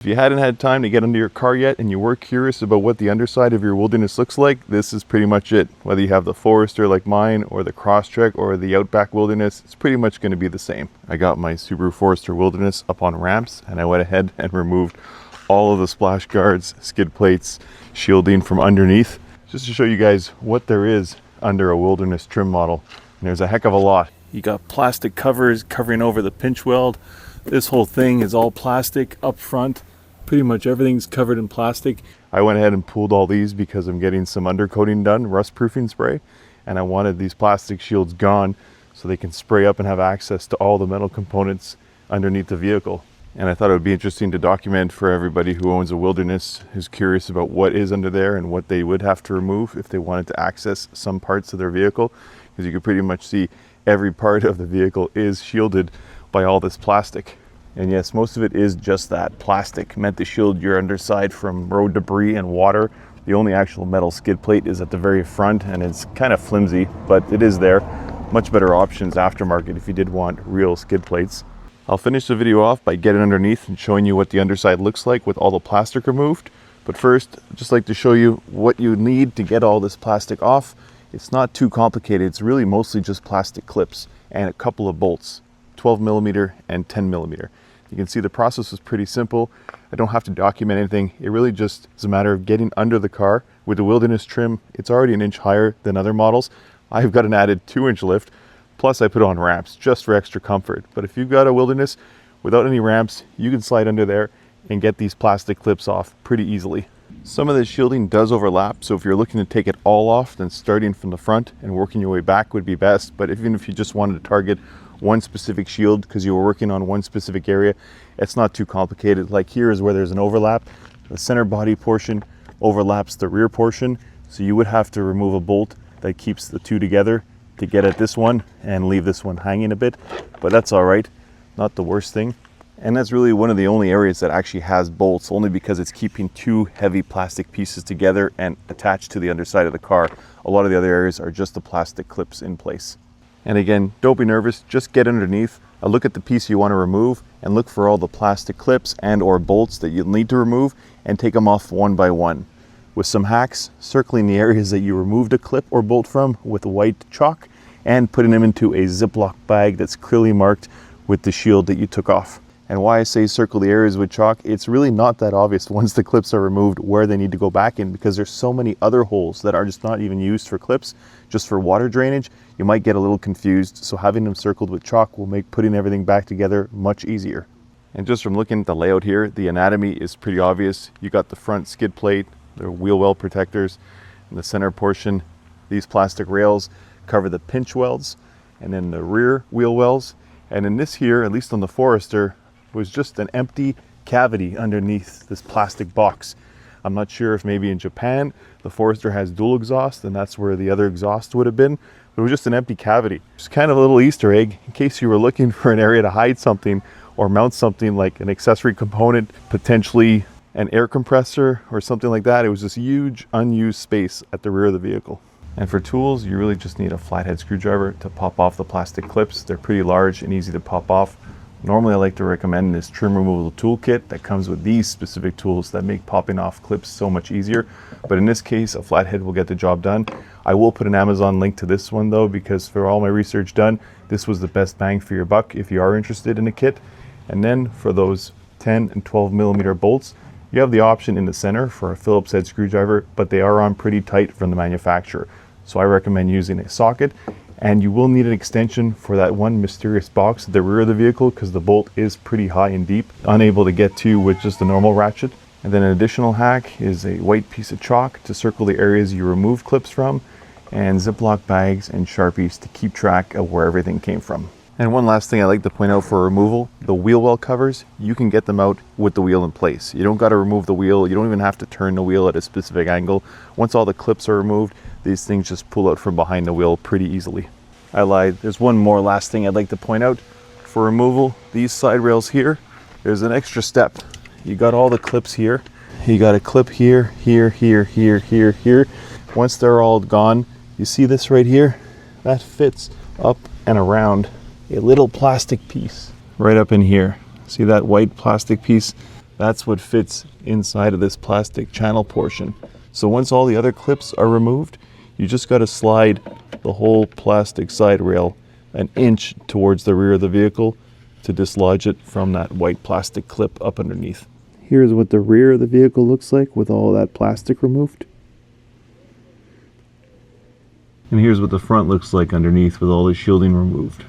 If you hadn't had time to get under your car yet and you were curious about what the underside of your Wilderness looks like, this is pretty much it. Whether you have the Forester like mine or the Crosstrek or the Outback Wilderness, it's pretty much going to be the same. I got my Subaru Forester Wilderness up on ramps and I went ahead and removed all of the splash guards, skid plates, shielding from underneath, just to show you guys what there is under a Wilderness trim model. And there's a heck of a lot. You got plastic covers covering over the pinch weld. This whole thing is all plastic up front. Pretty much everything's covered in plastic. I went ahead and pulled all these because I'm getting some undercoating done, rust proofing spray, and I wanted these plastic shields gone so they can spray up and have access to all the metal components underneath the vehicle. And I thought it would be interesting to document for everybody who owns a Wilderness, who's curious about what is under there and what they would have to remove if they wanted to access some parts of their vehicle, because you can pretty much see every part of the vehicle is shielded by all this plastic. And yes, most of it is just that plastic meant to shield your underside from road debris and water. The only actual metal skid plate is at the very front and it's kind of flimsy, but it is there. Much better options aftermarket if you did want real skid plates. I'll finish the video off by getting underneath and showing you what the underside looks like with all the plastic removed. But first, I'd just like to show you what you need to get all this plastic off. It's not too complicated. It's really mostly just plastic clips and a couple of bolts, 12mm and 10mm. You can see the process is pretty simple. I don't have to document anything. It really just is a matter of getting under the car. With the Wilderness trim, it's already an inch higher than other models. I've got an added 2-inch lift, plus I put on ramps just for extra comfort. But if you've got a Wilderness without any ramps, you can slide under there and get these plastic clips off pretty easily. Some of the shielding does overlap, so if you're looking to take it all off, then starting from the front and working your way back would be best. But even if you just wanted to target one specific shield because you were working on one specific area, it's not too complicated. Like here is where there's an overlap. The center body portion overlaps the rear portion, so you would have to remove a bolt that keeps the two together to get at this one and leave this one hanging a bit, but that's all right, not the worst thing. And that's really one of the only areas that actually has bolts, only because it's keeping two heavy plastic pieces together and attached to the underside of the car. A lot of the other areas are just the plastic clips in place. And again, don't be nervous, just get underneath, look at the piece you want to remove and look for all the plastic clips and or bolts that you'll need to remove and take them off one by one. With some hacks, circling the areas that you removed a clip or bolt from with white chalk and putting them into a Ziploc bag that's clearly marked with the shield that you took off. And why I say circle the areas with chalk, it's really not that obvious once the clips are removed where they need to go back in, because there's so many other holes that are just not even used for clips, just for water drainage. You might get a little confused, so having them circled with chalk will make putting everything back together much easier. And just from looking at the layout here, the anatomy is pretty obvious. You got the front skid plate, the wheel well protectors, and the center portion. These plastic rails cover the pinch welds, and then the rear wheel wells. And in this here, at least on the Forester, was just an empty cavity underneath this plastic box. I'm not sure if maybe in Japan the Forester has dual exhaust and that's where the other exhaust would have been, but it was just an empty cavity. Just kind of a little Easter egg in case you were looking for an area to hide something or mount something like an accessory component, potentially an air compressor or something like that. It was this huge unused space at the rear of the vehicle. And for tools, you really just need a flathead screwdriver to pop off the plastic clips. They're pretty large and easy to pop off. Normally I like to recommend this trim removal toolkit that comes with these specific tools that make popping off clips so much easier. But in this case, a flathead will get the job done. I will put an Amazon link to this one though, because for all my research done, this was the best bang for your buck if you are interested in a kit. And then for those 10 and 12mm bolts, you have the option in the center for a Phillips head screwdriver, but they are on pretty tight from the manufacturer. So I recommend using a socket. And you will need an extension for that one mysterious box at the rear of the vehicle because the bolt is pretty high and deep, unable to get to with just a normal ratchet. And then an additional hack is a white piece of chalk to circle the areas you remove clips from, and Ziploc bags and Sharpies to keep track of where everything came from. And one last thing I like to point out for removal, the wheel well covers, you can get them out with the wheel in place. You don't got to remove the wheel. You don't even have to turn the wheel at a specific angle. Once all the clips are removed, these things just pull out from behind the wheel pretty easily. I lied. There's one more last thing I'd like to point out. For removal, these side rails here, there's an extra step. You got all the clips here. You got a clip here, here, here, here, here, here. Once they're all gone, you see this right here? That fits up and around a little plastic piece right up in here. See that white plastic piece? That's what fits inside of this plastic channel portion. So once all the other clips are removed, you just got to slide the whole plastic side rail an inch towards the rear of the vehicle to dislodge it from that white plastic clip up underneath. Here's what the rear of the vehicle looks like with all that plastic removed. And here's what the front looks like underneath with all the shielding removed.